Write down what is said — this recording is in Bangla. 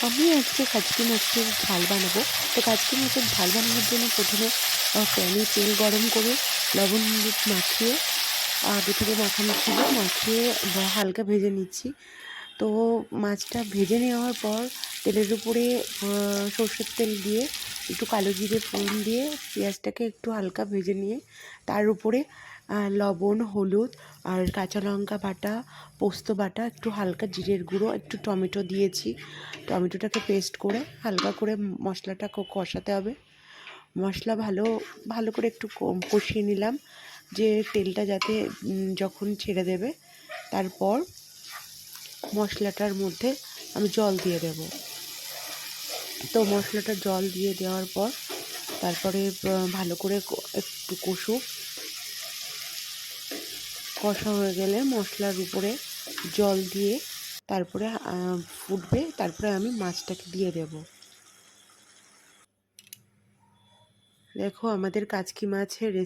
আমি আজকে কাচকি মাছের ঝাল বানাবো। তো কাচকি মাছের ঝাল বানানোর জন্য প্রথমে প্যানে তেল গরম করে লবণ হলুদ মাখিয়ে আগে থেকে মাখানো ছিল, মাখিয়ে হালকা ভেজে নিচ্ছি। তো মাছটা ভেজে নেওয়ার পর তেলের উপরে সর্ষের তেল দিয়ে একটু কালো জিরে ফোড়ন দিয়ে পেঁয়াজটাকে একটু হালকা ভেজে নিয়ে তার উপরে লবণ হলুদ আর কাঁচা লঙ্কা বাটা, পোস্ত বাটা, একটু হালকা জিরের গুঁড়ো, একটু টমেটো দিয়েছি। টমেটোটাকে পেস্ট করে হালকা করে মশলাটা কষাতে হবে। মশলা ভালো ভালো করে একটু কষিয়ে নিলাম, যে তেলটা যাতে যখন ছেড়ে দেবে তারপর মশলাটার মধ্যে আমি জল দিয়ে দেব। তো মশলাটা জল দিয়ে দেওয়ার পর তারপরে ভালো করে একটু কষা হয়ে গেলে মশলার উপরে জল দিয়ে তারপরে ফুটবে, তারপরে আমি মাছটাকে দিয়ে দেব। দেখো আমাদের কাচকি মাছের রেসিপি।